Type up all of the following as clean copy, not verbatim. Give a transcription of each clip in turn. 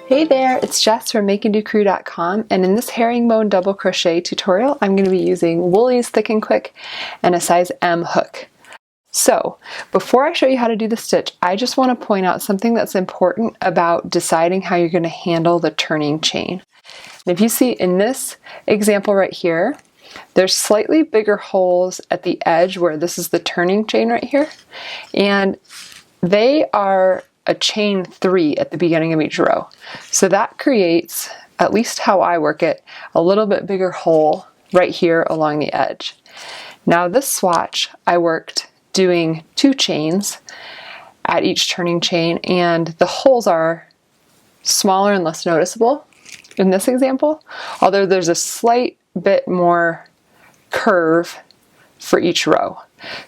Hey there, it's Jess from make&docrew.com, and in this herringbone double crochet tutorial I'm going to be using Woolies Thick and Quick and a size M hook. So before I show you how to do the stitch, I just want to point out something that's important about deciding how you're going to handle the turning chain. And if you see in this example right here, there's slightly bigger holes at the edge where this is the turning chain right here, and they are a chain 3 at the beginning of each row. So that creates, at least how I work it, a little bit bigger hole right here along the edge. Now this swatch I worked doing 2 chains at each turning chain, and the holes are smaller and less noticeable in this example, although there's a slight bit more curve for each row.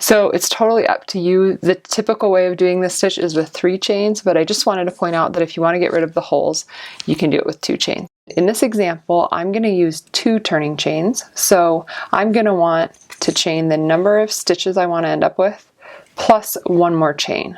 So it's totally up to you. The typical way of doing this stitch is with 3 chains, but I just wanted to point out that if you want to get rid of the holes, you can do it with 2 chains. In this example, I'm going to use 2 turning chains, so I'm going to want to chain the number of stitches I want to end up with plus 1 more chain.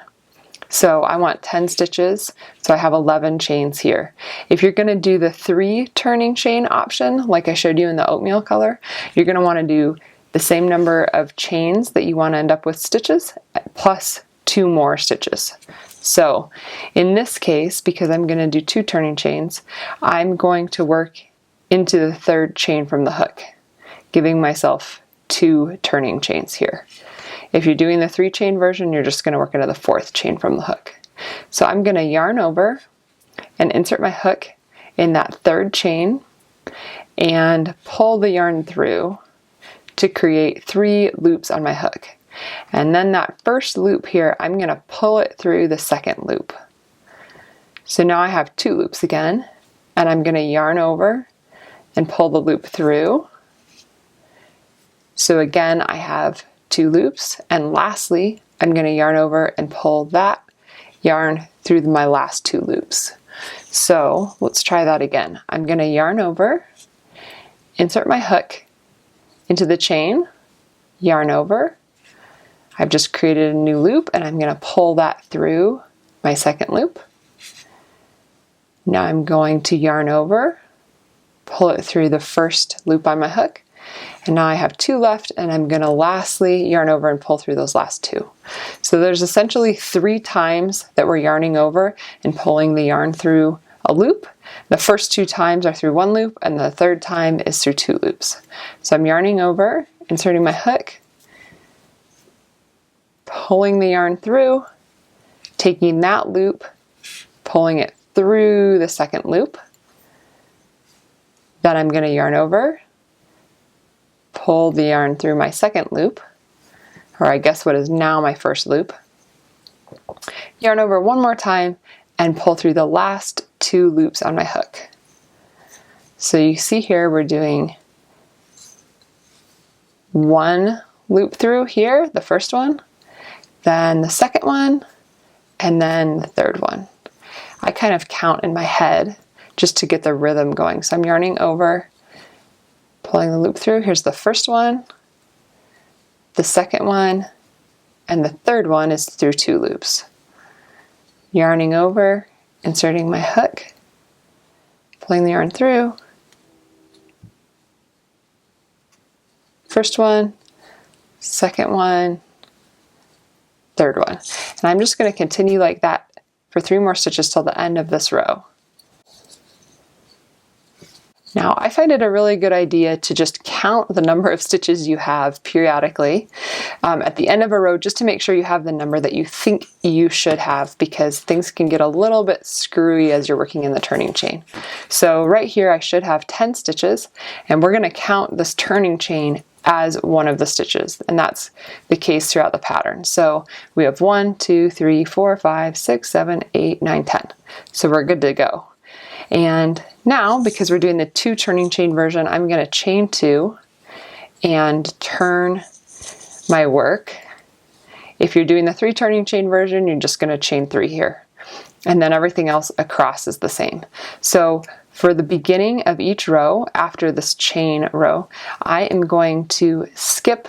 So I want 10 stitches, so I have 11 chains here. If you're going to do the 3 turning chain option, like I showed you in the oatmeal color, you're going to want to do the same number of chains that you want to end up with stitches plus 2 more stitches. So in this case, because I'm going to do 2 turning chains, I'm going to work into the 3rd chain from the hook, giving myself 2 turning chains here. If you're doing the 3 chain version, you're just going to work into the 4th chain from the hook. So I'm going to yarn over and insert my hook in that 3rd chain and pull the yarn through to create 3 loops on my hook. And then that first loop here, I'm going to pull it through the 2nd loop. So now I have 2 loops again, and I'm going to yarn over and pull the loop through. So again, I have 2 loops, and lastly, I'm going to yarn over and pull that yarn through my last 2 loops. So let's try that again. I'm going to yarn over, insert my hook into the chain, yarn over. I've just created a new loop, and I'm going to pull that through my 2nd loop. Now I'm going to yarn over, pull it through the 1st loop on my hook, and now I have 2 left, and I'm going to lastly yarn over and pull through those last 2. So there's essentially 3 times that we're yarning over and pulling the yarn through a loop. The first 2 times are through 1 loop, and the 3rd time is through 2 loops. So I'm yarning over, inserting my hook, pulling the yarn through, taking that loop, pulling it through the 2nd loop. Then I'm going to yarn over, pull the yarn through my 2nd loop, or I guess what is now my 1st loop. Yarn over 1 more time and pull through the last 2 loops on my hook. So you see here we're doing 1 loop through here, the first one, then the 2nd one, and then the 3rd one. I kind of count in my head just to get the rhythm going. So I'm yarning over, pulling the loop through. Here's the 1st one, the 2nd one, and the 3rd one is through 2 loops. Yarning over, inserting my hook, pulling the yarn through. 1st one, 2nd one, 3rd one. And I'm just going to continue like that for 3 more stitches till the end of this row. Now I find it a really good idea to just count the number of stitches you have periodically at the end of a row, just to make sure you have the number that you think you should have, because things can get a little bit screwy as you're working in the turning chain. So right here I should have 10 stitches, and we're going to count this turning chain as one of the stitches, and that's the case throughout the pattern. So we have 1, 2, 3, 4, 5, 6, 7, 8, 9, 10. So we're good to go. And now, because we're doing the 2 turning chain version, I'm going to chain 2 and turn my work. If you're doing the 3 turning chain version, you're just going to chain 3 here. And then everything else across is the same. So for the beginning of each row, after this chain row, I am going to skip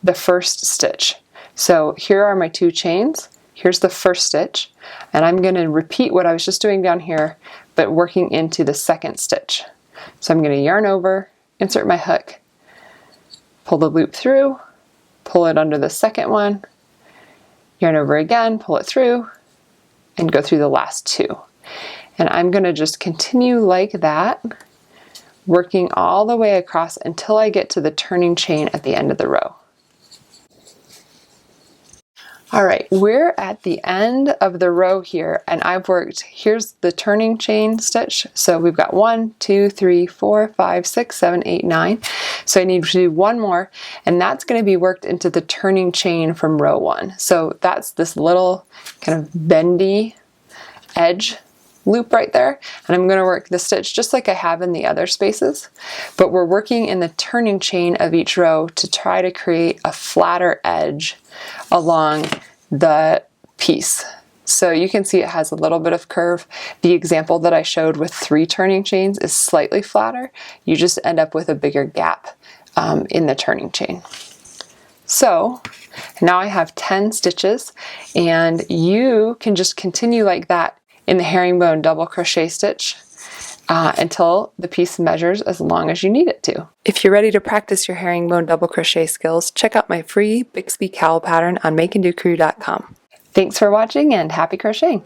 the 1st stitch. So here are my 2 chains. Here's the 1st stitch, and I'm going to repeat what I was just doing down here, but working into the second stitch. So I'm going to yarn over, insert my hook, pull the loop through, pull it under the second one, yarn over again, pull it through, and go through the last two. And I'm going to just continue like that, working all the way across until I get to the turning chain at the end of the row. All right, we're at the end of the row here, and I've worked, here's the turning chain stitch. So we've got 1, 2, 3, 4, 5, 6, 7, 8, 9. So I need to do one more, and that's going to be worked into the turning chain from row 1. So that's this little kind of bendy edge loop right there, and I'm going to work the stitch just like I have in the other spaces, but we're working in the turning chain of each row to try to create a flatter edge along the piece. So you can see it has a little bit of curve. The example that I showed with 3 turning chains is slightly flatter. You just end up with a bigger gap in the turning chain. So now I have 10 stitches, and you can just continue like that in the herringbone double crochet stitch until the piece measures as long as you need it to. If you're ready to practice your herringbone double crochet skills, check out my free Bixby cowl pattern on make&docrew.com. Thanks for watching, and happy crocheting!